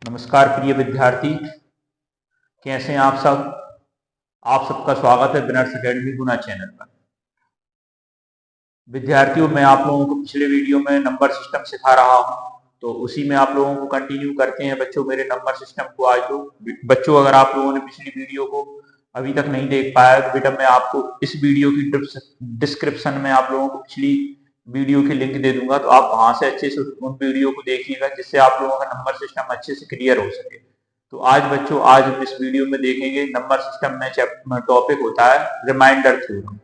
नमस्कार प्रिय विद्यार्थी, कैसे हैं आप सब। आप सबका स्वागत है विनर्स अकेडमी गुना चैनल पर। विद्यार्थियों, मैं आप लोगों को पिछले वीडियो में नंबर सिस्टम सिखा रहा हूं, तो उसी में आप लोगों को कंटिन्यू करते हैं बच्चों मेरे नंबर सिस्टम को। आज तो बच्चों, अगर आप लोगों ने पिछली वीडियो को अभी तक नहीं देख पाया तो बेटा मैं आपको इस वीडियो की डिस्क्रिप्शन में आप लोगों को पिछली वीडियो की लिंक दे दूंगा, तो आप वहां से अच्छे से उन वीडियो को देखिएगा, जिससे आप लोगों का नंबर सिस्टम अच्छे से क्लियर हो सके। तो आज बच्चों, आज इस वीडियो में देखेंगे नंबर सिस्टम में टॉपिक होता है रिमाइंडर थ्योरम।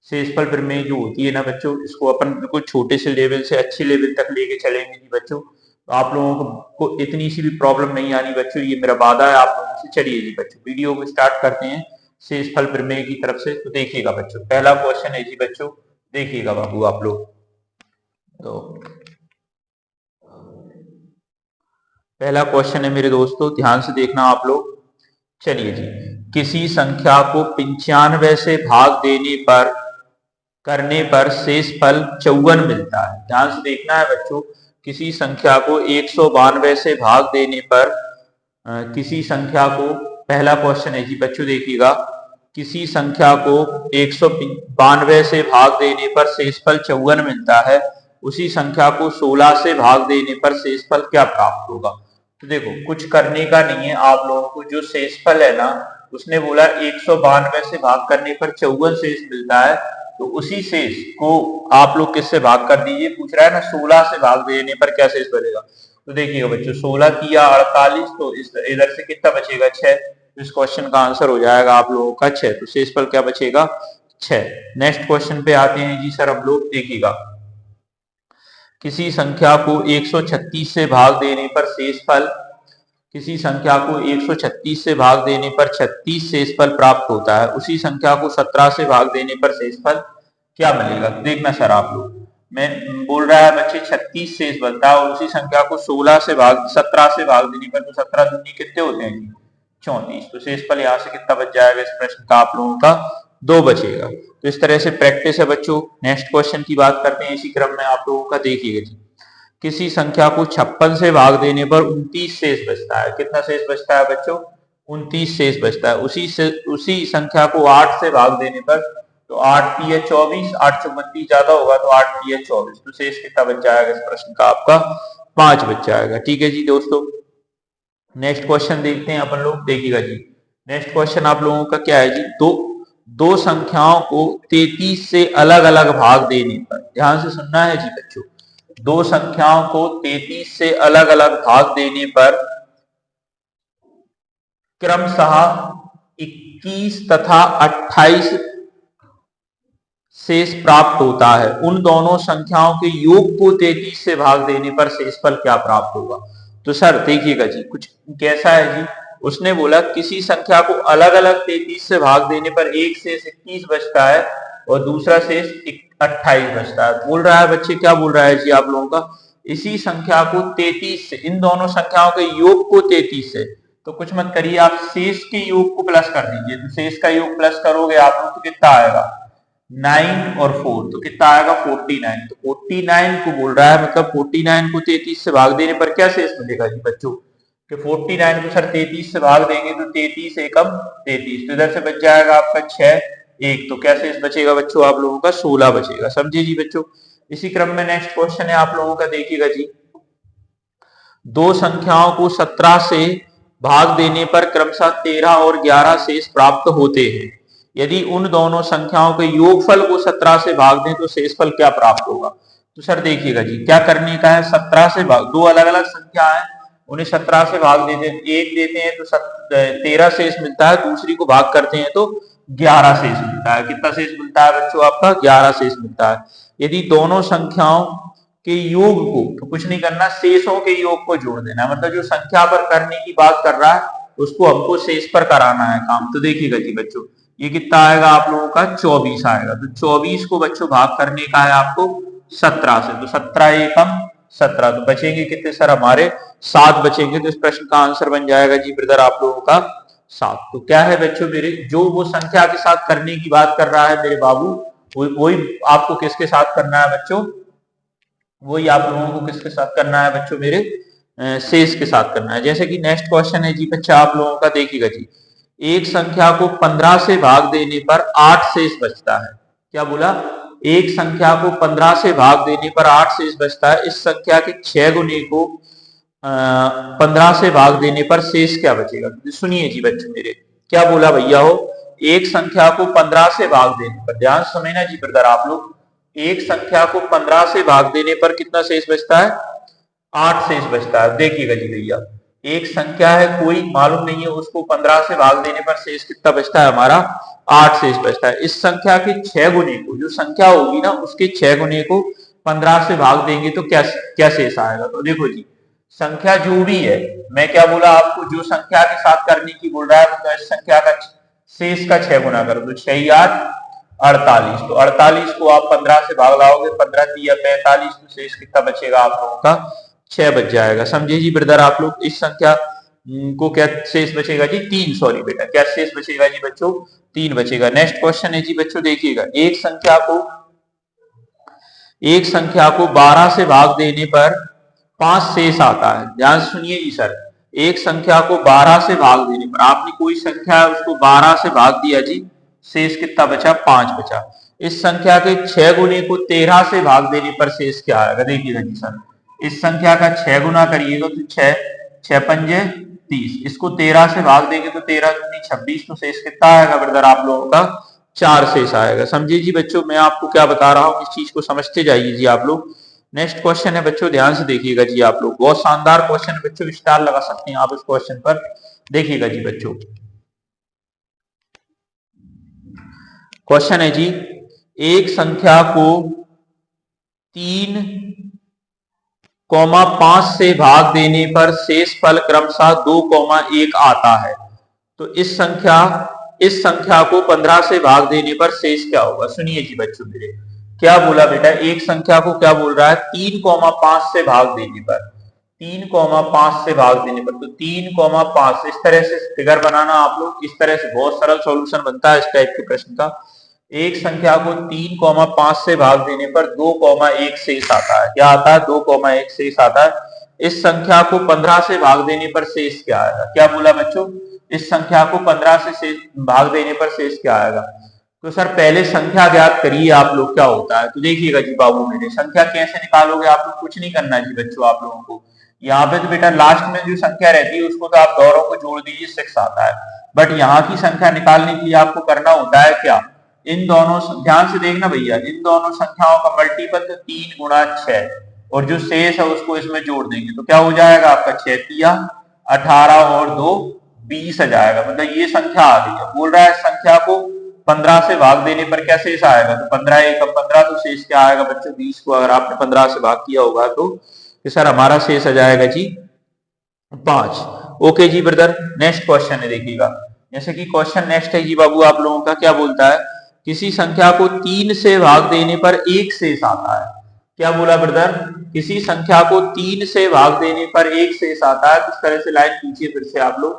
शेषफल प्रमेय जो होती है ना बच्चों, इसको अपन बिल्कुल छोटे से लेवल से अच्छे लेवल तक लेके चलेंगे जी बच्चों। तो आप लोगों को इतनी सी भी प्रॉब्लम नहीं आनी बच्चों, ये मेरा वादा है आप लोगों से। चलिए जी बच्चों, वीडियो को स्टार्ट करते हैं शेषफल प्रमेय की तरफ से। तो देखिएगा बच्चों, पहला क्वेश्चन है जी बच्चों, देखिएगा बाबू आप लोग। तो पहला क्वेश्चन है मेरे दोस्तों, ध्यान से देखना आप लोग। चलिए जी, किसी संख्या को 95 से भाग देने पर करने पर शेषफल 54 मिलता है। ध्यान से देखना है बच्चों, किसी संख्या को 192 से भाग देने पर किसी संख्या को, पहला क्वेश्चन है जी बच्चों देखिएगा, किसी संख्या को 192 से भाग देने पर शेषफल 54 मिलता है, उसी संख्या को 16 से भाग देने पर शेषफल क्या प्राप्त होगा। तो देखो, कुछ करने का नहीं है आप लोगों को। जो शेषफल है ना, उसने बोला 192 से भाग करने पर 54 शेष मिलता है, तो उसी शेष को आप लोग किससे भाग कर दीजिए। पूछ रहा है ना 16 से भाग देने पर क्या शेष बनेगा। तो देखिएगा बच्चों, 16 किया 48, तो इधर से कितना बचेगा 6। इस क्वेश्चन का आंसर हो जाएगा आप लोगों का 6। तो शेषफल क्या बचेगा 6। नेक्स्ट क्वेश्चन पे आते हैं जी सर, अब लोग देखिएगा, किसी संख्या को 136 से भाग देने पर शेषफल, किसी संख्या को 136 से भाग देने पर 36 शेषफल प्राप्त होता है, उसी संख्या को 17 से भाग देने पर शेषफल क्या मिलेगा। देखना सर आप लोग, मैं बोल रहा है बच्चे 36 शेष बनता है, और उसी संख्या को 17 से भाग देने पर, तो 17 दूनी कितने होते हैं जी 34। तो शेषफल यहाँ से कितना बच जाएगा इस प्रश्न का आप लोगों का 2 बचेगा। तो इस तरह से प्रैक्टिस है बच्चों। नेक्स्ट क्वेश्चन की बात करते हैं इसी क्रम में आप लोगों का। देखिएगा जी, किसी संख्या को 56 से भाग देने पर 29 शेष बचता है। कितना शेष बचता है बच्चों 29 शेष बचता है। उसी संख्या को 8 से भाग देने पर, तो 8 तिया 24, 8 चौक 32 ज्यादा होगा, तो 8 तिया 24। तो शेष कितना बच जाएगा इस प्रश्न का आपका 5 बच जाएगा। ठीक है जी दोस्तों, नेक्स्ट क्वेश्चन देखते हैं अपन लोग। देखिएगा जी, नेक्स्ट क्वेश्चन आप लोगों का क्या है जी, दो संख्याओं को 33 से अलग अलग भाग देने पर, ध्यान से सुनना है जी बच्चों, दो संख्याओं को 33 से अलग अलग भाग देने पर क्रमशः 21 तथा 28 शेष प्राप्त होता है। उन दोनों संख्याओं के योग को 33 से भाग देने पर शेषफल क्या प्राप्त होगा। तो सर देखिएगा जी, कुछ कैसा है जी, उसने बोला किसी संख्या को अलग अलग 33 से भाग देने पर एक शेष 21 बचता है और दूसरा शेष 28 बचता है। बोल रहा है बच्चे, क्या बोल रहा है जी आप लोगों का, इसी संख्या को 33 से, इन दोनों संख्याओं के योग को 33 से, तो कुछ मत करिए, आप शेष के योग को प्लस कर दीजिए। तो शेष का योग प्लस करोगे आप लोग तो कितना आएगा 9 और 4, तो कितना आएगा 49। तो 49 को बोल रहा है, मतलब 49 को 33 से भाग देने पर क्या शेष मिलेगा जी बच्चों, कि 49 को सर 33 से भाग देंगे तो 33 एकम 33, तो इधर से बच जाएगा आपका 6 1, तो क्या शेष बचेगा बच्चों आप लोगों का 16 बचेगा। समझे जी बच्चों। इसी क्रम में नेक्स्ट क्वेश्चन है आप लोगों का। देखिएगा जी, दो संख्याओं को 17 से भाग देने पर क्रमशः 13 और 11 शेष प्राप्त होते हैं। यदि उन दोनों संख्याओं के योगफल को 17 से भाग दें तो शेषफल क्या प्राप्त होगा। तो सर देखिएगा जी, क्या करने का है, 17 से भाग, दो अलग अलग संख्या है, उन्हें 17 से भाग देते हैं, एक देते हैं तो 13 शेष मिलता है, दूसरी को भाग करते हैं तो 11 शेष मिलता है। कितना शेष मिलता है बच्चों आपका 11 शेष मिलता है। यदि दोनों संख्याओं के योग को, तो कुछ नहीं करना, शेषों के योग को जोड़ देना, मतलब जो संख्या पर करने की बात कर रहा है उसको हमको शेष पर कराना है काम। तो देखिएगा जी बच्चों, ये कितना आएगा आप लोगों का 24 आएगा। तो 24 को बच्चों भाग करने का है आपको 17 से, तो 17 एकम 17, तो बचेंगे कितने सर हमारे 7 बचेंगे। तो इस प्रश्न का आंसर बन जाएगा जी ब्रदर आप लोगों का 7। तो क्या है बच्चों मेरे, जो वो संख्या के साथ करने की बात कर रहा है मेरे बाबू, वही आपको किसके साथ करना है बच्चों, वही आप लोगों को किसके साथ करना है बच्चों मेरे शेष के साथ करना है। जैसे कि नेक्स्ट क्वेश्चन है जी बच्चा आप लोगों का, देखिएगा जी, एक संख्या को 15 से भाग देने पर 8 शेष बचता है। क्या बोला? एक संख्या को 15 से भाग देने पर 8 शेष बचता है। इस संख्या के 6 गुने को 15 से भाग देने पर शेष क्या बचेगा? सुनिए जी बच्चों मेरे, क्या बोला भैया हो, एक संख्या को 15 से भाग देने पर, ध्यान से समझना जी ब्रदर आप लोग, एक संख्या को 15 से भाग देने पर कितना शेष बचता है? 8 शेष बचता है। देखिएगा जी भैया, एक संख्या है कोई मालूम नहीं है, उसको 15 से भाग देने पर शेष कितना बचता है? हमारा 8 शेष बचता है। इस संख्या के 6 गुने को, जो संख्या होगी ना उसके 6 गुने को 15 से भाग देंगे तो क्या क्या शेष आएगा? तो देखो जी, संख्या जो भी है, मैं क्या बोला आपको, जो संख्या के साथ करने की बोल रहा है तो इस संख्या का शेष का 6 गुना करो तो 6 8 48। तो 48 को आप 15 से भाग लाओगे, 15 3 45, तो शेष कितना बचेगा आप लोगों का? 6 बच जाएगा। समझे जी ब्रदर आप लोग? इस संख्या को क्या शेष बचेगा जी? 3, सॉरी बेटा, क्या शेष बचेगा जी बच्चों? 3 बचेगा। नेक्स्ट क्वेश्चन है जी बच्चों, देखिएगा, एक संख्या को 12 से भाग देने पर 5 शेष आता है। ध्यान सुनिए जी सर, एक संख्या को 12 से भाग देने पर, आपने कोई संख्या है उसको 12 से भाग दिया जी, शेष कितना बचा? 5 बचा। इस संख्या के 6 गुने को 13 से भाग देने पर शेष क्या आएगा? देखिएगा जी सर, इस संख्या का 6 गुना करिएगा तो 6 6 पंजे 30, इसको 13 से भाग देंगे तो 13 दूनी 26, तो शेष कितना आएगा ब्रदर आप लोगों का? 4 शेष आएगा। समझिए जी बच्चों, मैं आपको क्या बता रहा हूँ, इस चीज को समझते जाइए जी आप लोग। नेक्स्ट क्वेश्चन है बच्चों, ध्यान से देखिएगा जी आप लोग, बहुत शानदार क्वेश्चन है बच्चों, स्टार लगा सकते हैं आप इस क्वेश्चन पर। देखिएगा जी बच्चों, क्वेश्चन है जी, एक संख्या को 3,5 से भाग देने पर शेष फल क्रमशः 2,1 आता है। तो इस संख्या को 15 से भाग देने पर शेष क्या होगा? सुनिए जी बच्चों मेरे, क्या बोला बेटा, एक संख्या को क्या बोल रहा है? 3,5 से भाग देने पर, 3,5 से भाग देने पर, तो 3,5 इस तरह से फिगर बनाना आप लोग, इस तरह से बहुत सरल सॉल्यूशन बनता है इस टाइप के प्रश्न का। एक संख्या को 3,5 से भाग देने पर 2,1 शेष आता है। क्या आता है? 2,1 शेष आता है। इस संख्या को 15 से भाग देने पर शेष क्या आएगा? क्या बोला बच्चों? इस संख्या को 15 से भाग देने पर शेष क्या आएगा? तो सर पहले संख्या ज्ञात करिए आप लोग, क्या होता है? तो देखिएगा जी बाबू मेरे, संख्या कैसे निकालोगे आप लोग? कुछ नहीं करना जी बच्चों आप लोगों को, यहाँ पे तो बेटा लास्ट में जो संख्या रहती है उसको तो आप दोनों को जोड़ दीजिए, 6 आता है। बट यहाँ की संख्या निकालने के लिए आपको करना होता है क्या? इन दोनों, ध्यान से देखना भैया, इन दोनों संख्याओं का मल्टीपल तो 3 गुणा 6, और जो शेष है उसको इसमें जोड़ देंगे तो क्या हो जाएगा आपका? 6 तिया 18 और 2 20 आ जाएगा। मतलब ये संख्या आ गई है। बोल रहा है संख्या को 15 से भाग देने पर क्या शेष आएगा? तो 15 1 15, तो शेष क्या आएगा बच्चों? 20 को अगर आपने 15 से भाग किया होगा तो सर हमारा शेष आ जाएगा जी 5। ओके जी ब्रदर, नेक्स्ट क्वेश्चन है, देखिएगा, जैसे कि क्वेश्चन नेक्स्ट है जी बाबू आप लोगों का, क्या बोलता है? किसी संख्या को 3 से भाग देने पर 1 शेष आता है। क्या बोला ब्रदर? किसी संख्या को 3 से भाग देने पर 1 शेष आता है। इस तरह से लाइन खींचिए फिर से आप लोग,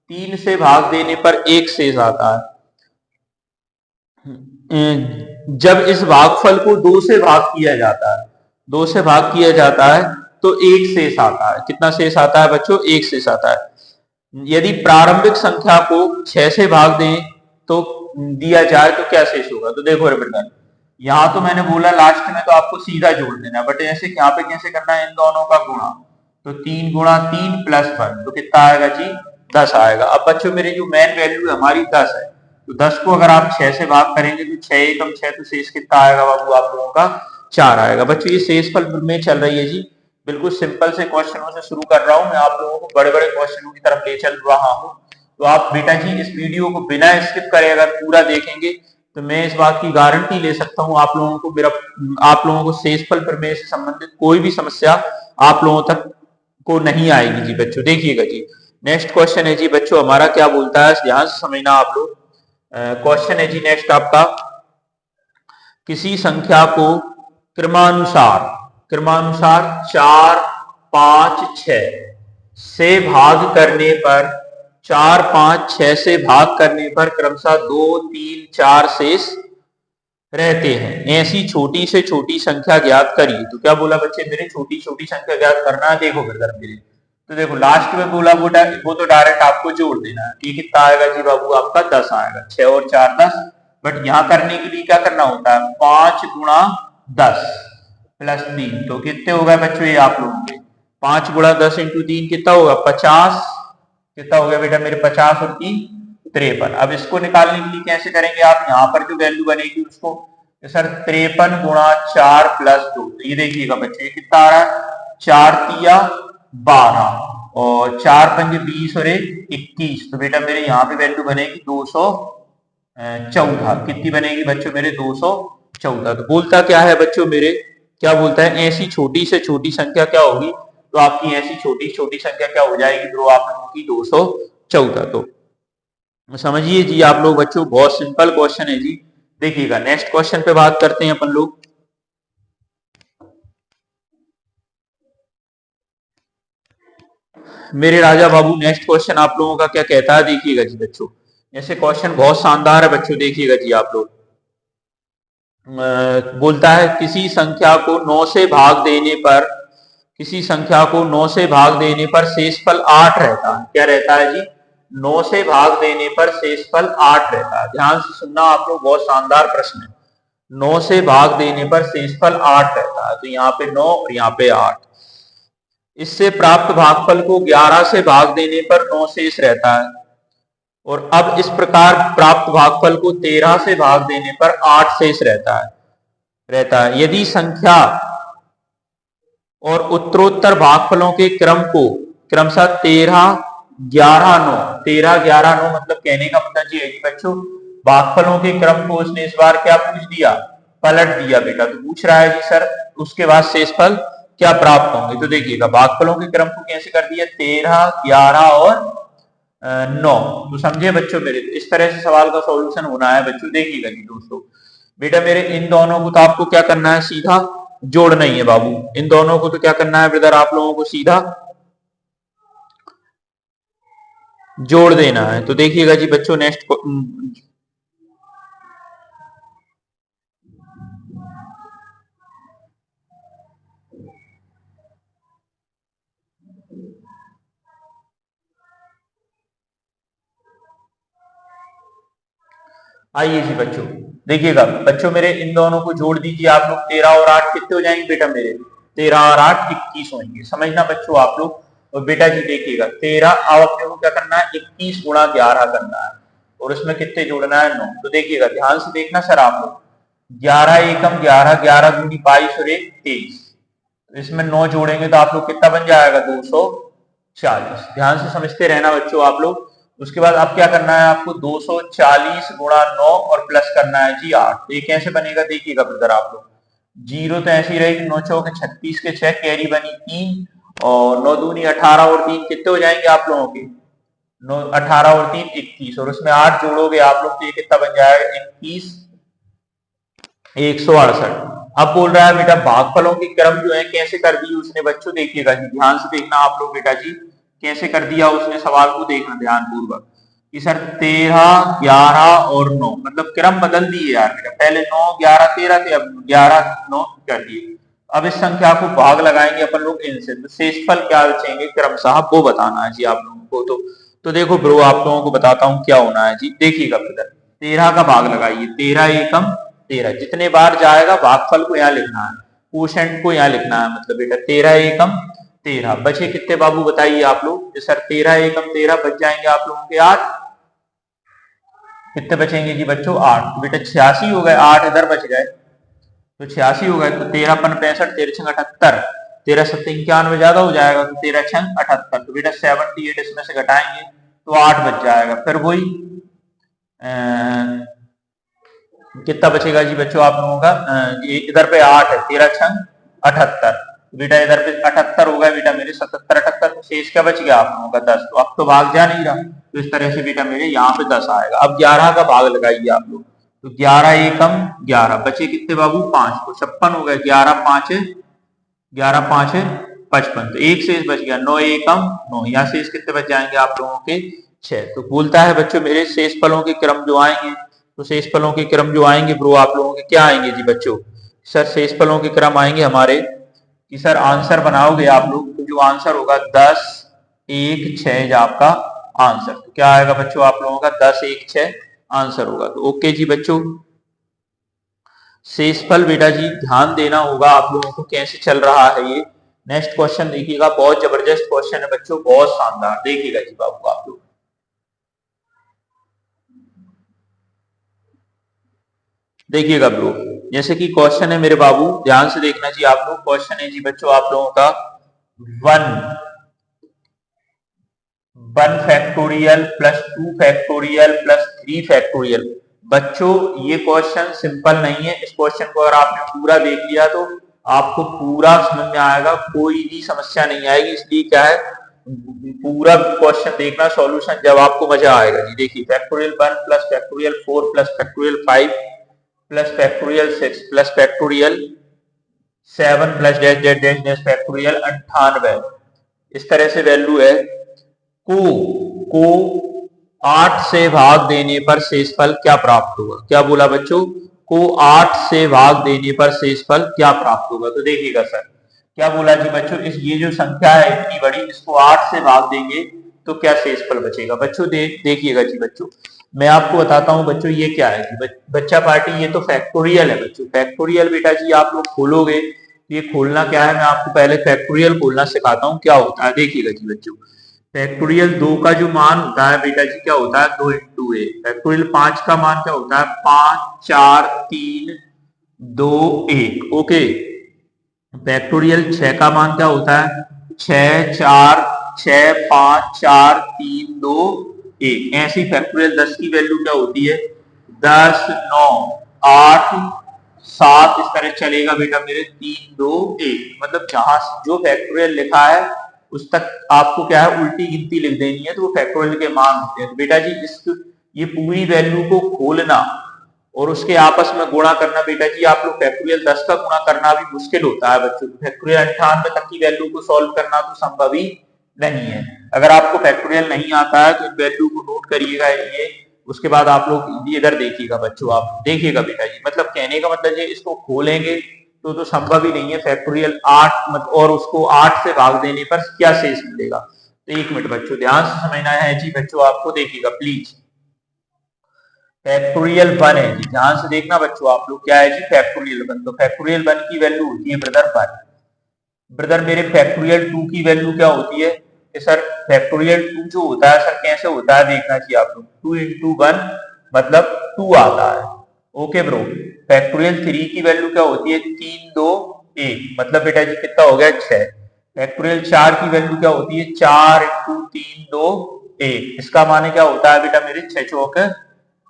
3 से भाग देने पर 1 शेष आता है। जब इस भागफल को 2 से भाग किया जाता है, 2 से भाग किया जाता है तो 1 शेष आता है। कितना शेष आता है बच्चों? 1 शेष आता है। यदि प्रारंभिक संख्या को 6 से भाग दें तो दिया जाए तो क्या शेष होगा? तो देखो ब्रदर, यहाँ तो मैंने बोला लास्ट में तो आपको सीधा जोड़ देना, बट ऐसे यहाँ पे कैसे करना है? इन दोनों का गुणा, तो 3 गुणा 3 प्लस 1, तो कितना आएगा जी? 10 आएगा। अब बच्चों मेरे जो मेन वैल्यू है हमारी 10 है, तो 10 को अगर आप 6 से भाग करेंगे तो 6 एकम 6, तो शेष कितना आएगा बाबू आप लोगों का? 4 आएगा। बच्चों ये शेषफल में चल रही है जी, बिल्कुल सिंपल से क्वेश्चनों से शुरू कर रहा हूं मैं, आप लोगों को बड़े बड़े क्वेश्चनों की तरफ ले चल रहा हूं। तो आप बेटा जी इस वीडियो को बिना स्किप करे अगर पूरा देखेंगे तो मैं इस बात की गारंटी ले सकता हूं आप लोगों को शेषफल प्रमेय से संबंधित कोई भी समस्या आप लोगों तक को नहीं आएगी जी बच्चों। देखिएगा जी, नेक्स्ट क्वेश्चन है जी बच्चों हमारा, क्या बोलता है? ध्यान से समझना आप लोग। क्वेश्चन है जी नेक्स्ट आपका, किसी संख्या को क्रमानुसार 4 5 6 से भाग करने पर 4 5 6 से भाग करने पर क्रमशः 2 3 4 शेष रहते हैं। ऐसी छोटी से छोटी संख्या ज्ञात करिए। तो क्या बोला बच्चे मेरे? छोटी छोटी संख्या ज्ञात करना है। देखो ब्रदर मेरे, तो देखो लास्ट में बोला वो तो डायरेक्ट आपको जोड़ देना है। ये कितना आएगा जी बाबू, आपका 10 आएगा। 6 और 4 10। बट यहाँ करने के लिए क्या करना होता है, 5 गुणा 10 प्लस 3, तो कितने हो गए बच्चों ये आप लोगों के, 5 गुणा 10 इंटू 3 कितना होगा, 50। कितना हो गया बेटा मेरे, 50 और 3 53। अब इसको निकालने के लिए कैसे करेंगे आप, यहाँ पर जो वैल्यू बनेगी उसको, तो सर 53 गुणा 4 प्लस 2, तो ये देखिएगा बच्चों ये कितना आ रहा है, 4 तिया 12 और 4 पंजे 20 और 1 21। तो बेटा मेरे यहाँ पे वैल्यू बनेगी 214। कितनी बनेगी बच्चों मेरे, 214। तो बोलता क्या है बच्चों मेरे, क्या बोलता है, ऐसी छोटी से छोटी संख्या क्या होगी, तो आपकी ऐसी छोटी छोटी संख्या क्या हो जाएगी ब्रो आप लोगों की, 214। तो समझिए जी आप लोग बच्चों, बहुत सिंपल क्वेश्चन है जी। देखिएगा नेक्स्ट क्वेश्चन पे बात करते हैं अपन लोग। मेरे राजा बाबू नेक्स्ट क्वेश्चन आप लोगों का क्या कहता है, देखिएगा जी बच्चों। ऐसे क्वेश्चन बहुत शानदार है बच्चों, देखिएगा जी आप लोग। बोलता है किसी संख्या को 9 से भाग देने पर, किसी संख्या को 9 से भाग देने पर शेषफल 8 रहता है। क्या रहता है जी, 9 से भाग देने पर शेषफल 8 रहता है। ध्यान से सुनना आप लोग, बहुत शानदार प्रश्न है। 9 से भाग देने पर शेषफल 8 रहता है, तो यहाँ पे 9 और यहाँ पे 8। इससे प्राप्त भागफल को 11 से भाग देने पर 9 शेष रहता है। और अब इस प्रकार प्राप्त भागफल को 13 से भाग देने पर 8 शेष रहता है। यदि संख्या और उत्तरोत्तर भागफलों के क्रम को क्रमशः 13 11 9, 13 11 9 मतलब कहने का मतलब ये है कि बच्चों भागफलों के क्रम को उसने इस बार क्या पूछ दिया, पलट दिया बेटा। तो पूछ रहा है जी सर उसके बाद शेषफल क्या प्राप्त होंगे। तो देखिएगा भागफलों के क्रम को कैसे कर दिया, 13 11 और 9। तो समझे बच्चों मेरे, इस तरह से सवाल का सॉल्यूशन होना है बच्चों। देखिएगा जी दोस्तों, बेटा मेरे इन दोनों को तो आपको क्या करना है, सीधा जोड़ना ही है बाबू। इन दोनों को तो क्या करना है ब्रदर, आप लोगों को सीधा जोड़ देना है। तो देखिएगा जी बच्चों नेक्स्ट आइए जी बच्चों, देखिएगा बच्चों मेरे इन दोनों को जोड़ दीजिए आप लोग। 13 और 8 कितने हो जाएंगे बेटा मेरे, 13 और 8 21 होंगे। समझना बच्चों आप लोग। और बेटा जी देखिएगा 13, अब अपने को क्या करना है, 21 गुणा 11 करना है और उसमें कितने जोड़ना है, 9। तो देखिएगा ध्यान से देखना सर आप लोग, 11 एकम 11, 11 दूनी 22 और 1 23। इसमें 9 जोड़ेंगे तो आप लोग कितना बन जाएगा, 240। ध्यान से समझते रहना बच्चों आप लोग। उसके बाद अब क्या करना है आपको, 240 गुणा 9 और प्लस करना है जी 8। तो ये कैसे बनेगा देखिएगा ब्रदर आप लोग, जीरो तो ऐसी रहेगी, 9 चौके 36 के 6, कैरी बनी 3 और 9 दूनी 18 और 3 कितने हो जाएंगे आप लोगों के, 9 18 और 3 21 और उसमें 8 जोड़ोगे आप लोग तो ये कितना बन जाएगा, 21 168। अब बोल रहा है बेटा भागफलों की क्रम जो है कैसे कर दी उसने बच्चों। देखिएगा जी ध्यान से देखना आप लोग बेटा जी, कैसे कर दिया उसने, सवाल को देखना ध्यान पूर्वक कि सर 13 11 और 9 मतलब क्रम बदल दिए यार बेटा, पहले 9 11 13 थे, अब 11 9 कर दिए। अब इस संख्या को भाग लगाएंगे अपन लोग इनसे, तो शेषफल क्या बचेंगे क्रमशः वो बताना है जी आप लोगों को। तो देखो ब्रो आप लोगों को बताता हूँ क्या होना है जी। देखिएगा ब्रदर 13 का भाग लगाइए, 13 एकम 13, जितने बार जाएगा भागफल को यहाँ लिखना है, कोशेंट को यहाँ लिखना है। मतलब बेटा 13 एकम 13 बचे कितने बाबू बताइए आप लोग, सर 13 एकम 13 बच जाएंगे आप लोगों के 8। कितने बचेंगे जी बच्चों, 8। तो बेटा 86 हो गए, 8 इधर बच गए तो 86 हो गए। तो 13 पन 65, 13 छंग 78, 13 7 91 ज्यादा हो जाएगा तो 13 छंग 78। तो बेटा 78 इसमें से घटाएंगे तो 8 बच जाएगा। फिर वही कितना बचेगा जी बच्चों आप लोगों का, इधर पे 8 है, 13 छंग 78। बेटा इधर पे 78 हो गया बेटा मेरे, 77 78 शेष क्या बच गया आप लोगों का 10। तो अब तो भाग जा नहीं रहा, तो इस तरह से बेटा मेरे यहाँ पे 10 आएगा। अब 11 का भाग लगाइए आप लोग, तो 11 एकम 11 बचे कितने बाबू 5, तो 56 हो गए, 11 5 55, तो एक शेष बच गया, 9 एकम 9, यहाँ शेष कितने बच जाएंगे आप लोगों के 6। तो बोलता है बच्चों मेरे शेष फलों के क्रम जो आएंगे, तो शेष फलों के क्रम जो आएंगे ब्रो आप लोगों के क्या आएंगे जी बच्चों, सर शेष फलों के क्रम आएंगे हमारे कि सर आंसर बनाओगे आप लोग तो जो आंसर होगा 10 1 6 आपका आंसर। तो क्या आएगा बच्चों आप लोगों का 10 1 6 आंसर होगा। तो ओके जी बच्चों। शेषफल बेटा जी ध्यान देना होगा आप लोगों को कैसे चल रहा है ये। नेक्स्ट क्वेश्चन देखिएगा, बहुत जबरदस्त क्वेश्चन है बच्चों, बहुत शानदार। देखिएगा जी बाबू आप लोग, देखिएगा ब्रो। जैसे कि क्वेश्चन है मेरे बाबू, ध्यान से देखना जी आप लोग। क्वेश्चन है जी बच्चों आप लोगों का 1 factorial plus 2 factorial plus 3 factorial. बच्चों ये क्वेश्चन सिंपल नहीं है। इस क्वेश्चन को अगर आपने पूरा देख लिया तो आपको पूरा समझ में आएगा, कोई भी समस्या नहीं आएगी। इसलिए क्या है, पूरा क्वेश्चन देखना, सॉल्यूशन, जब आपको मजा आएगा जी। देखिए factorial 1 plus factorial 4 plus factorial 5 plus factorial 6 plus factorial 7 plus dash dash dash dash factorial 98। इस तरह से वैल्यू है। को 8 से भाग देने पर शेषफल क्या प्राप्त होगा? क्या बोला बच्चों? को 8 से भाग देने पर शेषफल क्या प्राप्त होगा? तो देखिएगा सर क्या बोला जी बच्चों, इस ये जो संख्या है इतनी बड़ी, इसको 8 से भाग देंगे तो क्या शेषफल बचेगा? बच्चों देखिएगा जी बच्चों, मैं आपको बताता हूं बच्चों ये क्या है जी। बच्चा पार्टी, ये तो फैक्टोरियल है बच्चों। फैक्टोरियल बेटा जी आप लोग खोलोगे, ये खोलना क्या है, मैं आपको पहले फैक्टोरियल खोलना सिखाता हूँ क्या होता है। देखिएगा जी बच्चों, फैक्टोरियल 2 का जो मान होता है बेटा जी क्या होता है, 2 इंटू ए। फैक्टोरियल 5 का मान क्या होता है, 5 4 3 2 1। ओके। फैक्टोरियल 6 का मान क्या होता है, 6 4 6 5 4 3 2 1। ऐसी फैक्टोरियल 10 की वैल्यू क्या होती है, 10 9 8 7, इस तरह चलेगा बेटा मेरे, 3 2 1। मतलब जहां जो फैक्टोरियल लिखा है उस तक आपको क्या है, उल्टी गिनती लिख देनी है, तो वो फैक्टोरियल के मान होते हैं। तो बेटा जी ये पूरी वैल्यू को खोलना और उसके आपस में गुणा करना बेटा जी, आप लोग फैक्टोरियल 10 का गुणा करना भी मुश्किल होता है बच्चों। फैक्टोरियल 98 तक की वैल्यू को सॉल्व करना तो संभव ही नहीं है। अगर आपको फैक्टोरियल नहीं आता है तो इन वैल्यू को नोट करिएगा ये। उसके बाद आप लोग इधर देखिएगा बच्चों, आप देखिएगा बेटा जी, मतलब कहने का मतलब ये, इसको खोलेंगे तो संभव ही नहीं है फैक्टोरियल 8 और उसको 8 से भाग देने पर क्या शेष मिलेगा। तो 1 मिनट बच्चों ध्यान से समझना है जी बच्चों, आपको देखिएगा प्लीज। फैक्टोरियल 1 है जी, ध्यान से देखना बच्चों आप लोग, क्या है जी फैक्टोरियल 1। तो फैक्टोरियल 1 की वैल्यू होती है ब्रदर 1। ब्रदर मेरे फैक्टोरियल 2 की वैल्यू क्या होती है कि सर फैक्टोरियल 2 जो होता है सर कैसे होता है देखना चाहिए आप लोग। 2 इंटू 1 मतलब 2 आता है। Okay bro. फैक्टोरियल 3 की वैल्यू क्या होती है, 3 2 1 मतलब बेटा जी कितना हो गया, 6। फैक्टोरियल 4 की वैल्यू क्या होती है, 4 इंटू 3 2 1। इसका माने क्या होता है बेटा मेरे, 6 चौक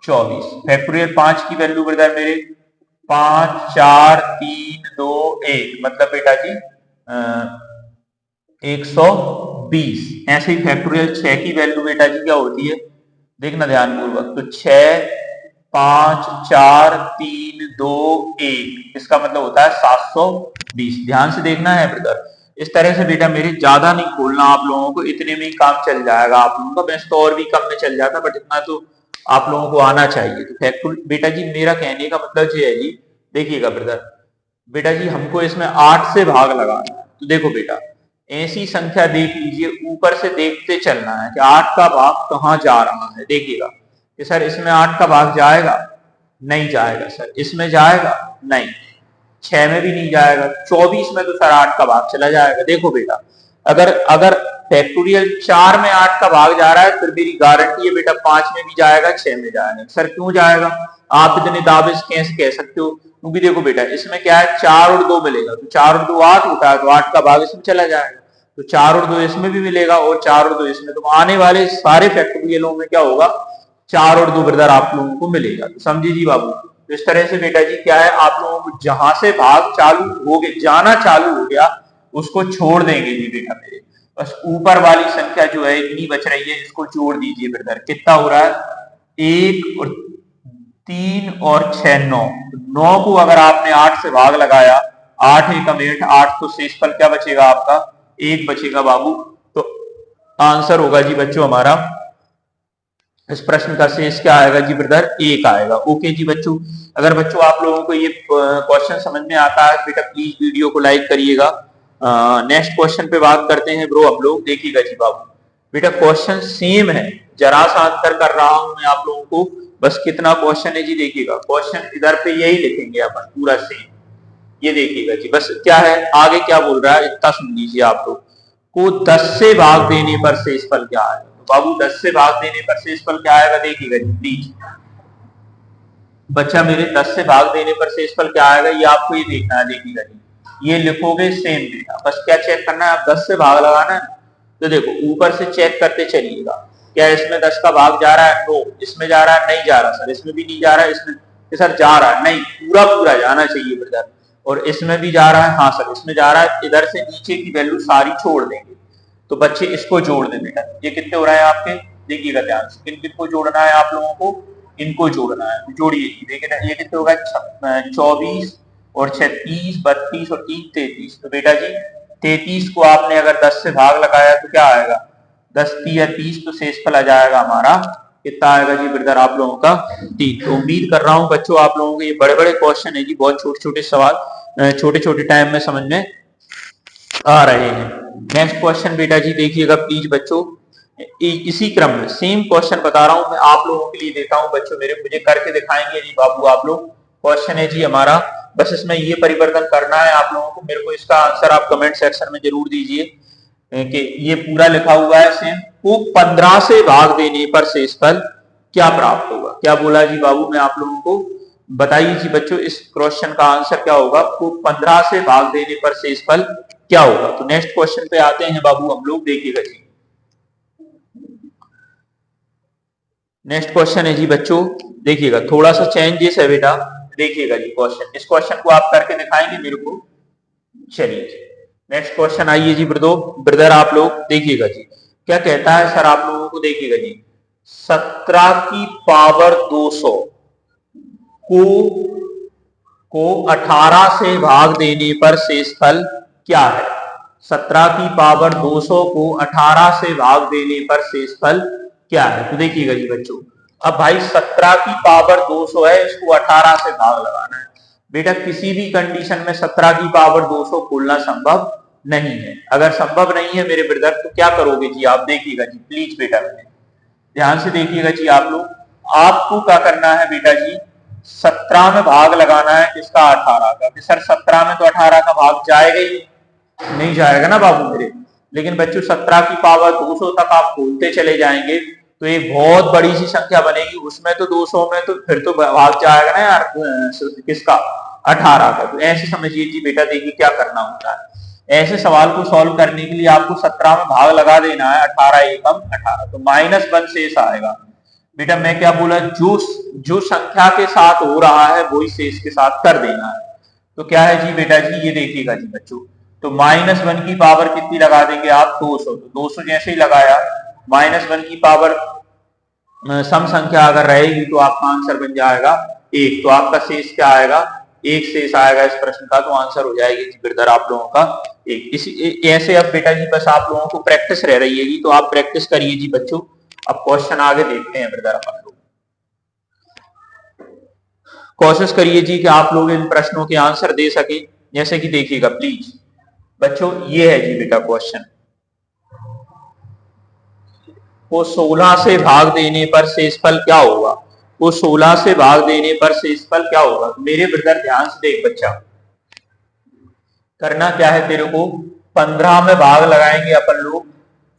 24। फैक्टोरियल 5 की वैल्यू ब्रदर मेरे 5 4 3 2 1 मतलब बेटा जी 120। ऐसे ही फैक्टोरियल 6 की वैल्यू बेटा जी क्या होती है, देखना ध्यान पूर्वक, तो 6 5 4 3 2 1, इसका मतलब होता है 720। ध्यान से देखना है ब्रदर। इस तरह से बेटा मेरे ज्यादा नहीं खोलना आप लोगों को, इतने में ही काम चल जाएगा आप लोगों का। वैसे तो और भी कम में चल जाता, बट इतना तो आप लोगों को आना चाहिए। तो फैक्टोरियल बेटा जी मेरा कहने का मतलब ये है जी, देखिएगा ब्रदर बेटा जी हमको इसमें 8 से भाग लगाना है। तो देखो बेटा ऐसी संख्या देख लीजिए, ऊपर से देखते चलना है कि 8 का भाग कहां जा रहा है। देखिएगा कि सर इसमें 8 का भाग जाएगा, नहीं जाएगा। सर इसमें जाएगा, नहीं। 6 में भी नहीं जाएगा। 24 में तो सर 8 का भाग चला जाएगा। देखो बेटा अगर अगर फैक्टोरियल 4 में 8 का भाग जा रहा है फिर मेरी गारंटी है बेटा 5 में भी जाएगा, 6 में जाएगा। सर क्यों जाएगा, आप इतने दावे से कैसे कह सकते हो? क्योंकि देखो बेटा इसमें क्या है, 4 और 2 मिलेगा, तो 4 और 2 8 होता है, तो 8 का भाग इसमें चला जाएगा। तो 4 और 2 इसमें भी मिलेगा और 4 और 2 इसमें। तो आने वाले सारे फैक्टोरियलों में क्या होगा, 4 और 2 ब्रदर आप लोगों को मिलेगा। तो समझे जी बाबू। तो इस तरह से बेटा जी क्या है, आप लोगों को जहां से भाग चालू हो गए, जाना चालू हो गया, उसको छोड़ देंगे जी बेटा मेरे। बस ऊपर वाली संख्या जो है इतनी बच रही है, इसको जोड़ दीजिए ब्रदर। कितना हो रहा है, 1 और 3 और 6 9। 9 को अगर आपने 8 से भाग लगाया, 8 एकम 8, 8 तो शेषफल क्या बचेगा आपका, 1 बचेगा बाबू। तो आंसर होगा जी बच्चों हमारा, इस प्रश्न का शेष क्या आएगा जी ब्रदर, 1 आएगा। ओके जी बच्चों। अगर बच्चों आप लोगों को ये क्वेश्चन समझ में आता है बेटा प्लीज वीडियो को लाइक करिएगा। नेक्स्ट क्वेश्चन पे बात करते हैं ब्रो हम लोग। देखिएगा जी बाबू, बेटा क्वेश्चन सेम है, जरा सा अंतर कर रहा हूं मैं आप लोगों को, बस कितना क्वेश्चन है जी देखिएगा, क्वेश्चन इधर पे यही लिखेंगे अपन पूरा सेम, ये देखिएगा जी। बस क्या है आगे क्या बोल रहा है इतना सुन लीजिए आप लोग को, 10 से भाग देने पर शेषफल क्या आएगा। तो बाबू 10 से भाग देने पर शेषफल क्या आएगा देखिएगा जी प्लीज बच्चा मेरे, 10 से भाग देने पर शेषफल क्या आएगा ये आपको ये देखना है, देखिएगा जी ये लिखोगे सेम बेटा, बस क्या चेक करना है, आप 10 से भाग लगाना है तो देखो ऊपर से चेक करते चलिएगा, क्या इसमें 10 का भाग जा रहा है, नो, इसमें जा रहा है, नहीं जा रहा सर, इसमें भी नहीं जा रहा है, इसमें सर जा रहा है, नहीं पूरा पूरा जाना चाहिए ब्रदर, और इसमें भी जा रहा है, हाँ सर इसमें जा रहा है, इधर से नीचे की वैल्यू सारी छोड़ देंगे। तो बच्चे इसको जोड़ दें बेटा, ये कितने हो रहे हैं आपके, देखिएगा ध्यान से, किन किन को जोड़ना है आप लोगों को, इनको जोड़ना है, जोड़िए, देखिए ना ये कितने होगा 24 और 36 32 और 3 33। तो बेटा जी 33 को आपने अगर 10 से भाग लगाया तो क्या आएगा, 10 या 30, तो शेषफल आ जाएगा हमारा कितना आएगा जी ब्रदर आप लोगों का 3। तो उम्मीद कर रहा हूं बच्चों आप लोगों के ये बड़े बड़े क्वेश्चन है जी, बहुत छोटे छोटे सवाल छोटे छोटे टाइम में समझ में आ रहे हैं। नेक्स्ट क्वेश्चन बेटा जी देखिएगा प्लीज बच्चों, इसी क्रम में सेम क्वेश्चन बता रहा हूं मैं आप लोगों के लिए देता हूं बच्चों मेरे, मुझे करके दिखाएंगे जी बाबू आप लोग। क्वेश्चन है जी हमारा, बस इसमें ये परिवर्तन करना है आप लोगों को, मेरे को इसका आंसर आप कमेंट सेक्शन में जरूर दीजिए कि ये पूरा लिखा हुआ है सेम, को 15 से भाग देने पर शेषफल क्या प्राप्त होगा। क्या बोला जी बाबू मैं आप लोगों को, बताइए जी बच्चों इस क्वेश्चन का आंसर क्या होगा, को 15 से भाग देने पर शेषफल क्या होगा। तो नेक्स्ट क्वेश्चन पे आते हैं बाबू हम लोग, देखिएगा जी नेक्स्ट क्वेश्चन है जी बच्चों, देखिएगा थोड़ा सा चेंजेस है बेटा, देखिएगा जी क्वेश्चन, इस क्वेश्चन को आप करके दिखाएंगे मेरे को। चलिए नेक्स्ट क्वेश्चन आइए जी ब्रदर आप लोग देखिएगा जी क्या कहता है सर आप लोगों को, देखिएगा जी 17 की पावर 200 को 18 से भाग देने पर शेषफल क्या है। 17 की पावर 200 को 18 से भाग देने पर शेषफल क्या है। तो देखिएगा जी बच्चों, अब भाई 17 की पावर 200 है, इसको 18 से भाग लगाना है बेटा, किसी भी कंडीशन में 17 की पावर 200 खोलना संभव नहीं है। अगर संभव नहीं है मेरे ब्रदर तो क्या करोगे जी आप, देखिएगा जी प्लीज बेटा ध्यान से देखिएगा जी आप लोग, आपको क्या करना है बेटा जी 17 में भाग लगाना है किसका, 18 का। सर 17 में तो 18 का भाग जाएगा ही नहीं जाएगा ना बाबू मेरे, लेकिन बच्चों 17 की पावर 200 तक आप खोलते चले जाएंगे तो एक बहुत बड़ी सी संख्या बनेगी, उसमें तो 200 में तो फिर तो भाग जाएगा ना यार किसका, 18 का। तो ऐसे समझिए जी बेटा, देखिए क्या करना होता है, ऐसे सवाल को सॉल्व करने के लिए आपको 17 में भाग लगा देना है, 18 एकम 18, तो -1 शेष आएगा बेटा। मैं क्या बोला, जो संख्या के साथ हो रहा है वही शेष के साथ कर देना है। तो क्या है जी बेटा जी, ये देखिएगा जी बच्चों, तो -1 की पावर कितनी लगा देंगे आप, 200। तो 200 जैसे ही लगाया, -1 की पावर सम संख्या अगर रहेगी तो आपका आंसर बन जाएगा 1, तो आपका शेष क्या आएगा, 1 शेष आएगा इस प्रश्न का, तो आंसर हो जाएगी जी ब्रदर आप लोगों का 1। इसी ऐसे अब बेटा जी बस आप लोगों को प्रैक्टिस रह रही है, तो आप प्रैक्टिस करिए जी बच्चों। अब क्वेश्चन आगे देखते हैं ब्रदर अपन लोग, कोशिश करिए जी कि आप लोग इन प्रश्नों के आंसर दे सके। जैसे कि देखिएगा प्लीज बच्चों, ये है जी बेटा क्वेश्चन, को 16 से भाग देने पर शेषफल क्या होगा, को 16 से भाग देने पर शेषफल क्या होगा। मेरे ब्रदर ध्यान से देख बच्चा, करना क्या है तेरे को, 15 में भाग लगाएंगे अपन लोग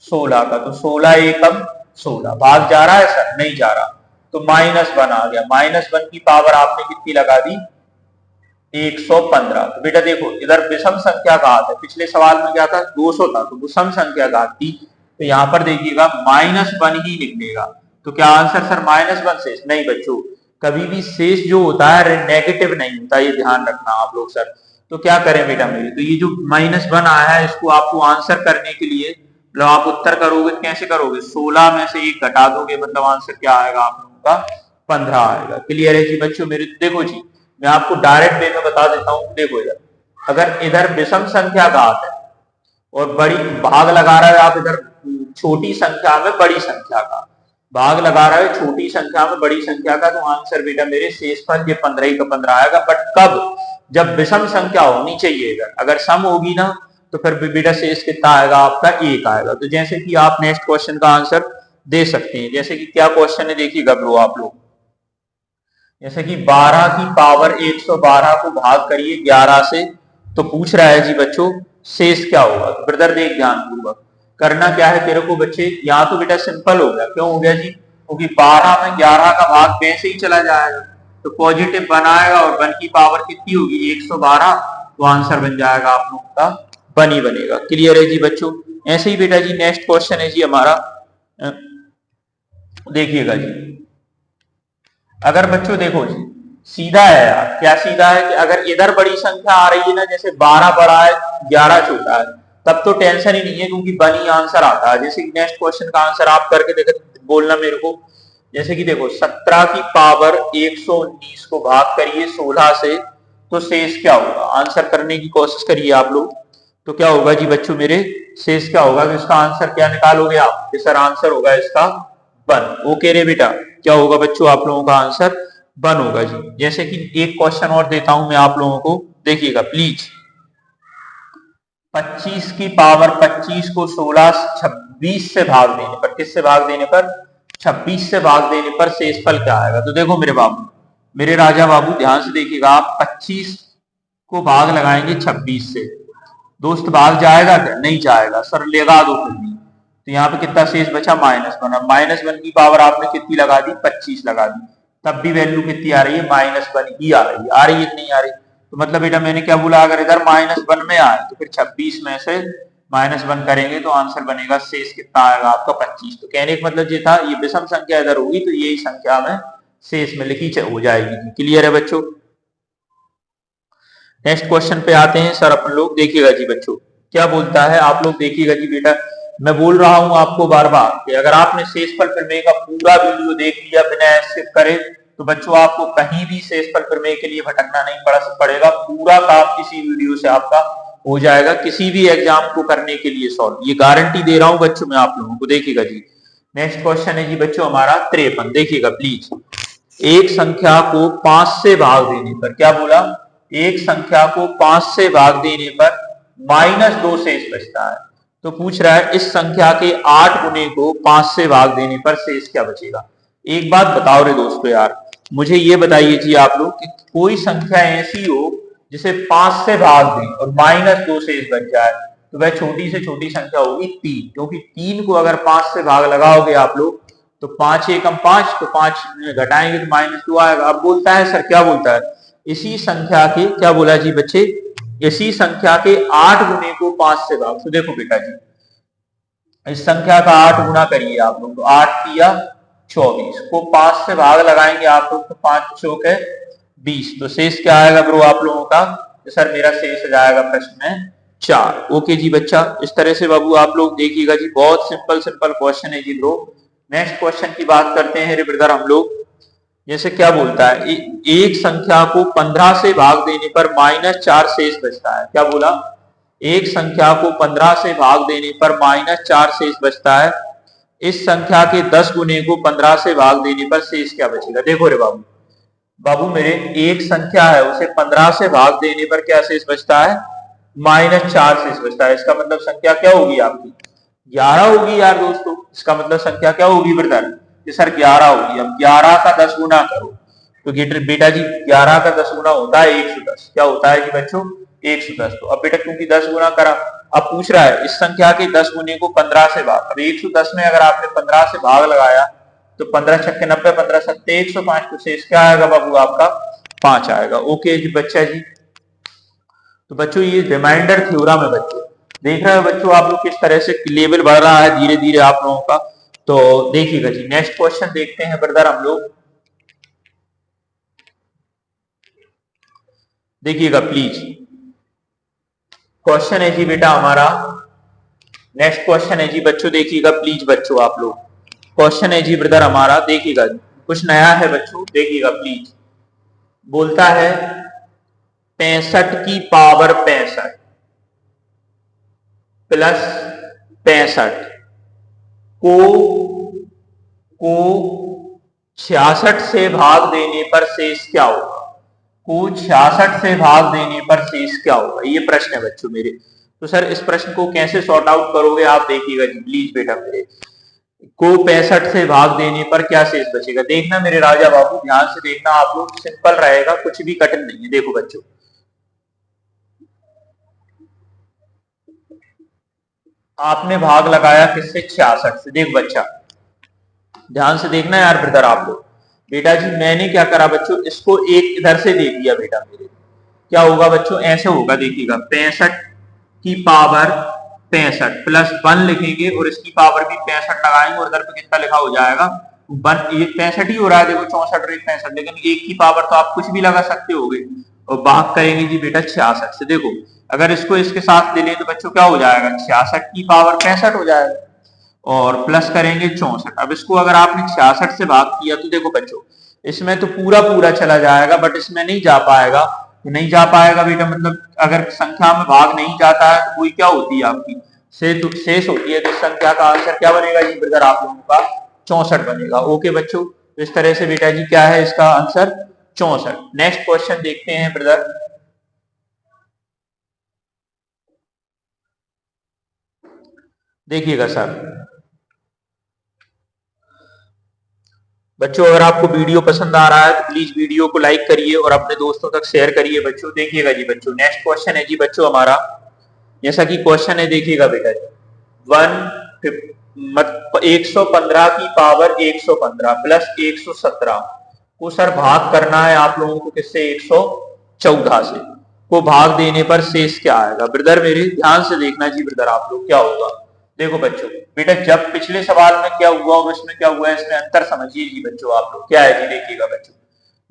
16 का, तो 16 एकम 16, भाग जा रहा है सर, नहीं जा रहा, तो -1 आ गया, -1 की पावर आपने कितनी लगा दी, 115। तो बेटा देखो इधर विषम संख्या घात है, पिछले सवाल में क्या था 200 था, तो विषम संख्या घात थी, तो यहाँ पर देखिएगा -1 ही निकलेगा। तो क्या आंसर सर -1 शेष, नहीं बच्चों, कभी भी शेष जो होता है नेगेटिव नहीं होता, ये ध्यान रखना आप लोग सर। तो क्या करें बेटा मेरे, तो ये जो -1 आया है इसको आपको आंसर करने के लिए, मतलब आप उत्तर करोगे कैसे करोगे, 16 में से 1 घटा दोगे, मतलब आंसर क्या आएगा आप लोगों का 15 आएगा। क्लियर है जी बच्चों मेरे। देखो जी मैं आपको डायरेक्ट वे में बता देता हूं, देखो इधर अगर इधर विषम संख्या घात है और बड़ी भाग लगा रहा है आप, इधर छोटी संख्या में बड़ी संख्या का भाग लगा रहा है, छोटी संख्या में बड़ी संख्या का, तो आंसर बेटा मेरे शेषफल ये 15 ही का 15 आएगा। बट कब, जब विषम संख्या होनी चाहिए, इधर अगर सम होगी ना तो फिर बेटा शेष कितना आएगा आपका, 1 आएगा। तो जैसे कि आप नेक्स्ट क्वेश्चन का आंसर दे सकते हैं। जैसे कि क्या क्वेश्चन है देखिएगा ब्रो आप लोग, जैसे कि 12 की पावर 112 को भाग करिए 11 से, तो पूछ रहा है जी बच्चों शेष क्या होगा। तो ब्रदर देख ध्यान पूर्वक, करना क्या है तेरे को बच्चे, यहाँ तो बेटा सिंपल हो गया। क्यों हो गया जी, क्योंकि 12 में 11 का भाग वैसे ही चला जाएगा, तो पॉजिटिव बनाएगा और 1 की पावर कितनी होगी 112, तो आंसर बन जाएगा आप लोगों का 1 ही बनेगा। क्लियर है जी बच्चों। ऐसे ही बेटा जी नेक्स्ट क्वेश्चन है जी हमारा, देखिएगा जी, अगर बच्चों देखो जी सीधा है यार, क्या सीधा है कि अगर इधर बड़ी संख्या आ रही है ना, जैसे 12 बड़ा है 11 छोटा है, तब तो टेंशन ही नहीं है क्योंकि 1 ही आंसर आता है। जैसे नेक्स्ट क्वेश्चन का आंसर आप करके देखो, बोलना मेरे को। जैसे कि देखो 17 की पावर 119 को भाग करिए 16 से, तो शेष क्या होगा, आंसर करने की कोशिश करिए आप लोग। तो क्या होगा जी बच्चों मेरे, शेष क्या होगा, इसका आंसर क्या निकालोगे आप, सर आंसर होगा इसका 1। ओके रे बेटा, क्या होगा बच्चों आप लोगों का आंसर 1 होगा जी। जैसे कि एक क्वेश्चन और देता हूं मैं आप लोगों को, देखिएगा प्लीज। 25 की पावर 25 को 26 से भाग देने पर, किससे भाग देने पर, 26 से भाग देने पर शेषफल क्या आएगा। तो देखो मेरे बाबू, मेरे राजा बाबू ध्यान से देखिएगा, आप 25 को भाग लगाएंगे 26 से, दोस्त भाग जाएगा क्या, नहीं जाएगा, सर लगा दो फिर भी। तो यहाँ पे कितना शेष बचा, -1। -1 की पावर आपने कितनी लगा दी, 25 लगा दी, तब भी वैल्यू कितनी आ रही है, -1 ही आ रही है। आ रही है कि नहीं आ रही, तो मतलब बेटा मैंने क्या बोला, अगर इधर -1 में आए तो फिर 26 में से -1 करेंगे तो आंसर बनेगा, शेष कितना आएगा आपका 25। तो कहने का मतलब ये था, ये विषम संख्या इधर होगी तो यही संख्या में शेष में लिखी हो जाएगी। क्लियर है बच्चों। नेक्स्ट क्वेश्चन पे आते हैं सर अपन लोग, देखिएगा जी बच्चों क्या बोलता है, आप लोग देखिएगा जी बेटा। मैं बोल रहा हूं आपको बार बार कि अगर आपने शेषफल प्रमेय का पूरा वीडियो देख लिया बिना स्किप करे, तो बच्चों आपको कहीं भी शेषफल प्रमेय के लिए भटकना नहीं पड़ेगा। पूरा काम किसी वीडियो से आपका हो जाएगा, किसी भी एग्जाम को करने के लिए सॉल्व, ये गारंटी दे रहा हूं बच्चों मैं आप लोगों को। देखिएगा जी नेक्स्ट क्वेश्चन है जी बच्चों हमारा 53। देखिएगा प्लीज, एक संख्या को 5 से भाग देने पर, क्या बोला, एक संख्या को 5 से भाग देने पर -2 शेष बचता है। तो पूछ रहा है इस संख्या के 8 गुने को 5 से भाग देने पर शेष क्या बचेगा। एक बात बताओ रे दोस्तों यार, मुझे ये बताइए जी आप लोग कि कोई संख्या ऐसी हो जिसे 5 से भाग दें और -2 शेष बच जाए, तो वह छोटी से छोटी संख्या होगी 3, क्योंकि 3 को अगर 5 से भाग लगाओगे आप लोग तो 5 एकम 5, तो 5 घटाएंगे तो -2 आएगा। अब बोलता है सर, क्या बोलता है, इसी संख्या के, क्या बोला जी बच्चे, इसी संख्या के 8 गुने को 5 से भाग। तो देखो बेटा जी, इस संख्या का 8 गुना करिए आप लोग, तो 8 किया 24 को 5 से भाग लगाएंगे आप लोग, तो 5 चौक है 20, तो शेष क्या आएगा ब्रो आप लोगों का, तो सर मेरा शेष जाएगा प्रश्न में 4। ओके जी बच्चा, इस तरह से बाबू आप लोग देखिएगा जी, बहुत सिंपल सिंपल क्वेश्चन है जी ब्रो। नेक्स्ट क्वेश्चन की बात करते हैं ब्रदर हम लोग। जैसे क्या बोलता है, एक संख्या को 15 से भाग देने पर -4 शेष बचता है। क्या बोला, एक संख्या को 15 से भाग देने पर -4 शेष बचता है। इस संख्या के 10 गुने को 15 से भाग देने पर शेष क्या बचेगा। देखो रे बाबू, बाबू मेरे एक संख्या है उसे 15 से भाग देने पर क्या शेष बचता है, -4 शेष बचता है। इसका मतलब संख्या क्या होगी आपकी, 11 होगी यार दोस्तों। इसका मतलब संख्या क्या होगी ब्रदर, सर 11 होगी। अब 11 का 10 गुना करो, तो बेटा जी 11 का 10 गुना होता है 110। क्या होता है जी बच्चों, 110। तो अब बेटा क्योंकि 10 गुना करा, अब पूछ रहा है इस संख्या के 10 गुने को 15 से भाग। अब 110 में अगर आपने 15 से भाग लगाया तो 15 छक्के 90, 15 सत्ते 105, तो शेष क्या आएगा बाबू आपका 5 आएगा। ओके जी बच्चा जी, तो बच्चों ये रिमाइंडर थ्योरम है बच्चों, देख रहे हो बच्चों आप लोग किस तरह से लेवल बढ़ रहा है धीरे धीरे आप लोगों का। तो देखिएगा जी नेक्स्ट क्वेश्चन देखते हैं ब्रदर हम लोग, देखिएगा प्लीज। क्वेश्चन है जी बेटा हमारा, नेक्स्ट क्वेश्चन है जी बच्चों, देखिएगा प्लीज बच्चों आप लोग। क्वेश्चन है जी ब्रदर हमारा, देखिएगा कुछ नया है बच्चों, देखिएगा प्लीज। बोलता है 65 की पावर 65 प्लस 65 को 66 से भाग देने पर शेष क्या होगा। को 66 से भाग देने पर शेष क्या होगा, ये प्रश्न है बच्चों मेरे। तो सर इस प्रश्न को कैसे सॉर्ट आउट करोगे आप देखिएगा जी प्लीज बेटा मेरे को 65 से भाग देने पर क्या शेष बचेगा। देखना मेरे राजा बाबू, ध्यान से देखना आप लोग, सिंपल रहेगा, कुछ भी कठिन नहीं है। देखो बच्चों, आपने भाग लगाया किससे, 66 से। देख बच्चा ध्यान से देखना यार ब्रदर आप लोग, बेटा जी मैंने क्या करा बच्चों, इसको एक इधर से दे दिया बेटा मेरे, क्या होगा बच्चों, ऐसे होगा देखिएगा, 65 की पावर 65 प्लस 1 लिखेंगे और इसकी पावर भी 65 लगाएंगे और इधर पे कितना लिखा हो जाएगा, 1। ये 65 ही हो रहा है, देखो 64 और 65, लेकिन एक की पावर तो आप कुछ भी लगा सकते होगे, और भाग करेंगे जी बेटा 66 से। देखो अगर इसको इसके साथ ले लें तो बच्चों क्या हो जाएगा, 66 की पावर 65 हो जाएगा और प्लस करेंगे 64। अब इसको अगर आपने 66 से भाग किया तो देखो बच्चों इसमें तो पूरा पूरा चला जाएगा, बट इसमें नहीं जा पाएगा, नहीं जा पाएगा बेटा, मतलब अगर संख्या में भाग नहीं जाता है तो कोई क्या होती है आपकी शेष होती है, तो इस संख्या का आंसर क्या बनेगा जी ब्रदर आप लोगों का 64 बनेगा। ओके बच्चों, तो इस तरह से बेटा जी क्या है इसका आंसर 64। नेक्स्ट क्वेश्चन देखते हैं ब्रदर। देखिएगा सर बच्चों, अगर आपको वीडियो पसंद आ रहा है तो प्लीज वीडियो को लाइक करिए और अपने दोस्तों तक शेयर करिए बच्चों। देखिएगा जी बच्चों, नेक्स्ट क्वेश्चन है जी बच्चों हमारा, जैसा कि क्वेश्चन है देखिएगा बेटा जी, 115 की पावर 115 प्लस 117 को सर भाग करना है आप लोगों को किससे, 114 से, को भाग देने पर शेष क्या आएगा। ब्रदर मेरे ध्यान से देखना जी ब्रदर आप लोग, क्या होगा देखो बच्चों, बेटा जब पिछले सवाल में क्या हुआ और इसमें क्या हुआ है, इसमें अंतर समझिए जी बच्चों आप लोग, क्या है जी देखिएगा बच्चों।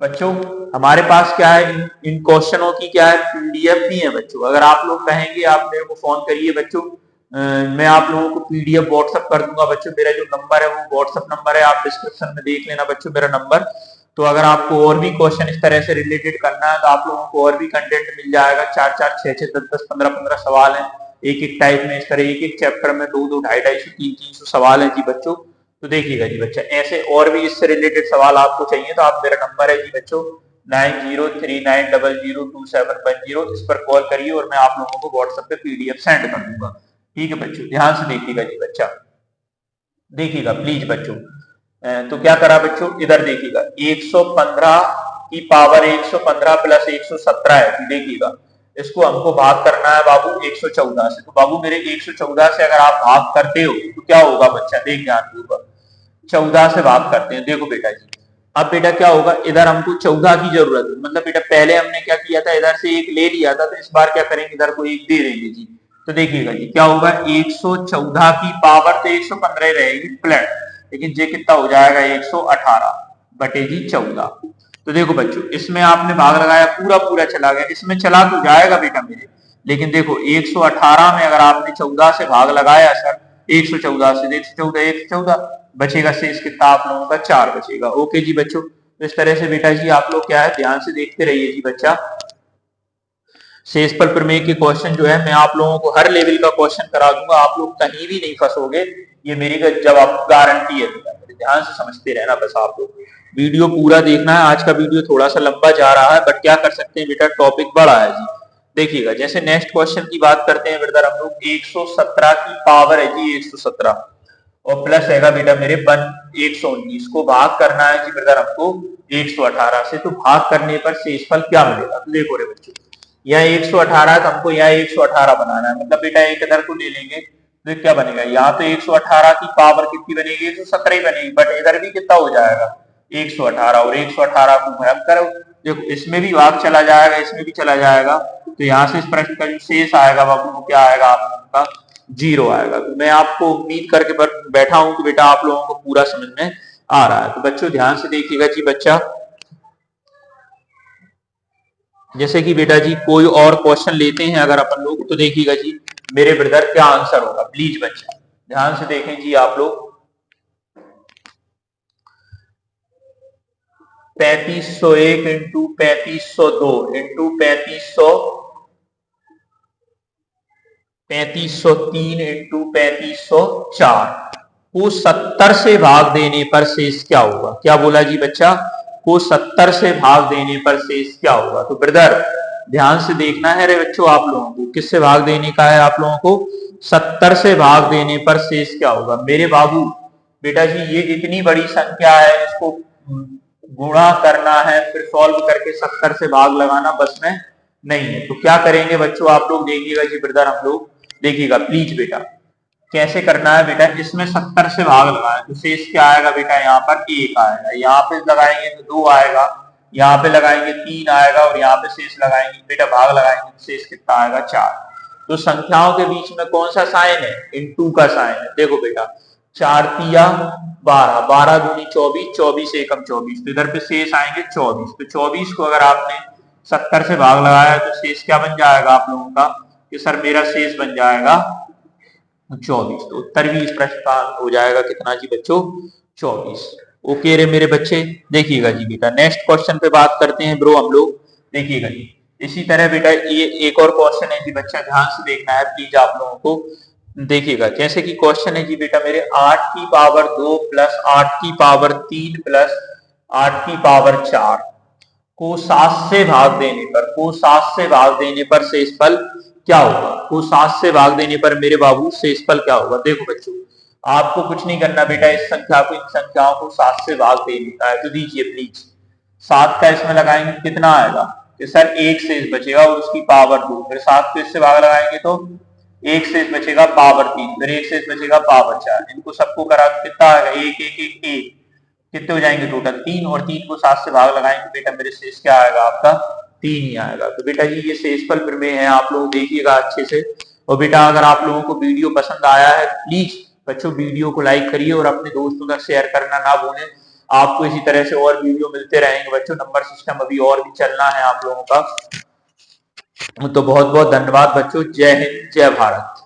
बच्चों हमारे पास क्या है, इन क्वेश्चनों की क्या है, पीडीएफ भी है बच्चों। अगर आप लोग कहेंगे आप मेरे को फोन करिए बच्चों, मैं आप लोगों को पीडीएफ व्हाट्सएप कर दूंगा बच्चों। मेरा जो नंबर है वो व्हाट्सएप नंबर है, आप डिस्क्रिप्शन में देख लेना बच्चों मेरा नंबर। तो अगर आपको और भी क्वेश्चन इस तरह से रिलेटेड करना है तो आप लोगों को और भी कंटेंट मिल जाएगा, 4-4, 6-6, 10-10, 15-15 सवाल है एक एक टाइप में, इस तरह एक एक चैप्टर में 2-2, 250, 300 सवाल है जी बच्चों। तो देखिएगा जी बच्चा, ऐसे और भी इससे रिलेटेड सवाल आपको चाहिए तो आप, मेरा नंबर है जी बच्चों 9039002710, इस पर कॉल करिए और मैं आप लोगों को व्हाट्सएप पे पीडीएफ सेंड कर दूंगा। ठीक है बच्चों, ध्यान से देखिएगा जी बच्चा, देखिएगा प्लीज बच्चों। तो क्या करा बच्चों, इधर देखिएगा 115 की पावर 115 प्लस 117 है, देखिएगा इसको हमको भाग करना है बाबू 114 से। तो बाबू मेरे 114 से अगर आप भाग करते हो तो क्या होगा बच्चा, देख ध्यानपूर्वक, 14 से भाग करते हैं, देखो बेटा जी। अब बेटा क्या होगा, इधर हमको 14 की जरूरत है, मतलब बेटा पहले हमने क्या किया था, इधर से एक ले लिया था, तो इस बार क्या करेंगे, इधर को एक दे देंगे जी। तो देखिएगा जी क्या होगा, 114 की पावर तो 115 रहेगी प्लस, लेकिन ये कितना हो जाएगा, 118 बटे जी 14। तो देखो बच्चों इसमें आपने भाग लगाया, पूरा पूरा चला गया, इसमें चला तो जाएगा बेटा मेरे, लेकिन देखो 118 में अगर आपने 14 से भाग लगाया सर, 114 से 114 114 बचेगा, शेष कितना आप लोगों का 4 बचेगा। ओके जी बच्चों, तो इस तरह से बेटा जी आप लोग क्या है ध्यान से देखते रहिए जी बच्चा। शेषफल प्रमेय के क्वेश्चन जो है मैं आप लोगों को हर लेवल का क्वेश्चन करा दूंगा, आप लोग कहीं भी नहीं फंसोगे, ये मेरी जवाब गारंटी है। ध्यान से समझते रहना बस आप लोग, वीडियो पूरा देखना है। आज का वीडियो थोड़ा सा लंबा जा रहा है, बट क्या कर सकते हैं बेटा, टॉपिक बड़ा है जी। देखिएगा जैसे नेक्स्ट क्वेश्चन की बात करते हैं ब्रदर हम लोग, 117 की पावर है जी 117 और प्लस हैगा बेटा मेरे 119 को भाग करना है जी ब्रदर हमको 118 से। तो भाग करने पर शेषफल क्या मिलेगा, तो देखो रे बच्चों, यहाँ 118 तो हमको यहाँ 118 बनाना है, मतलब बेटा एक इधर को ले लेंगे तो क्या बनेगा, यहाँ तो 118 की पावर कितनी बनेगी, 117 ही बनेगी, बट इधर भी कितना हो जाएगा 118 और 118 को भाग करो, देखो इसमें भी भाग चला जाएगा, इसमें भी चला जाएगा, तो यहाँ से इस प्रश्न का जो शेष आएगा बाबू वो क्या आएगा आप लोगों का, 0 आएगा। तो मैं आपको उम्मीद करके बैठा हूं कि बेटा आप लोगों को पूरा समझ में आ रहा है। तो बच्चों ध्यान से देखिएगा जी बच्चा, जैसे कि बेटा जी कोई और क्वेश्चन लेते हैं अगर अपन लोग, तो देखिएगा जी मेरे ब्रदर क्या आंसर होगा, प्लीज बच्चा ध्यान से देखें जी आप लोग। 3501 इंटू 3502 इंटू 3503 इंटू 3504 को 70 से भाग देने पर शेष क्या होगा। क्या बोला जी बच्चा, को 70 से भाग देने पर शेष क्या होगा। तो ब्रदर ध्यान से देखना है रे बच्चों आप लोगों को, किससे भाग देने का है आप लोगों को, 70 से भाग देने पर शेष क्या होगा मेरे बाबू। बेटा जी ये इतनी बड़ी संख्या है, इसको गुणा करना है, फिर सॉल्व करके 70 से भाग लगाना बस में नहीं है। तो क्या करेंगे बच्चों आप लोग देखिएगा जी ब्रदर, हम लोग देखिएगा प्लीज बेटा कैसे करना है बेटा। इसमें 70 से भाग लगाए तो शेष क्या आएगा बेटा, यहाँ पर 1 आएगा, यहाँ पे लगाएंगे तो 2 आएगा, यहाँ पे लगाएंगे 3 आएगा, और यहाँ पे शेष लगाएंगे बेटा, भाग लगाएंगे तो शेष कितना आएगा 4। तो संख्याओं के बीच में कौन सा साइन है, इनटू का साइन है। देखो बेटा 4 तिया 12, 12 दूनी 24, 24 एकम 24, तो इधर पे शेष आएंगे 24। तो 24 को अगर आपने 70 से भाग लगाया तो शेष क्या बन जाएगा आप लोगों का, कि सर मेरा शेष बन जाएगा 24। तो उत्तर भी इस प्रश्न का हो जाएगा कितना जी बच्चों, 24। ओके रे मेरे बच्चे, देखिएगा जी बेटा नेक्स्ट क्वेश्चन पे बात करते हैं ब्रो हम लोग। देखिएगा जी इसी तरह बेटा ये एक और क्वेश्चन है जी बच्चा, ध्यान से देखना है प्लीज आप लोगों को। देखिएगा जैसे कि क्वेश्चन है जी बेटा मेरे 8 की पावर 2 प्लस 8 की पावर 3 प्लस 8 की पावर 4 को 7 से भाग देने पर, को 7 से भाग देने पर शेषफल क्या होगा। को 7 से भाग देने पर मेरे बाबू शेषफल क्या होगा। देखो बच्चों आपको कुछ नहीं करना बेटा, इस संख्या को इन संख्याओं को 7 से भाग देने का है, तो दीजिए प्लीज 7 का इसमें लगाएंगे कितना आएगा, कि सर 1 शेष बचेगा और उसकी पावर 2, फिर 7 को इससे भाग लगाएंगे तो 1 शेष बचेगा पावर 3, फिर 1 शेष बचेगा पावर 4, इनको सबको करा कितना आएगा 1 1 1 1, कितने हो जाएंगे टोटल 3, और 3 को 7 से भाग लगाएंगे बेटा मेरे शेष क्या आएगा आपका 3 ही आएगा। तो बेटा जी ये शेषफल प्रमेय है, आप लोग देखिएगा अच्छे से। और बेटा अगर आप लोगों को वीडियो पसंद आया है प्लीज बच्चों वीडियो को लाइक करिए और अपने दोस्तों तक शेयर करना ना भूलें। आपको इसी तरह से और वीडियो मिलते रहेंगे बच्चों, नंबर सिस्टम अभी और भी चलना है आप लोगों का। तो बहुत बहुत धन्यवाद बच्चों, जय हिंद जय भारत।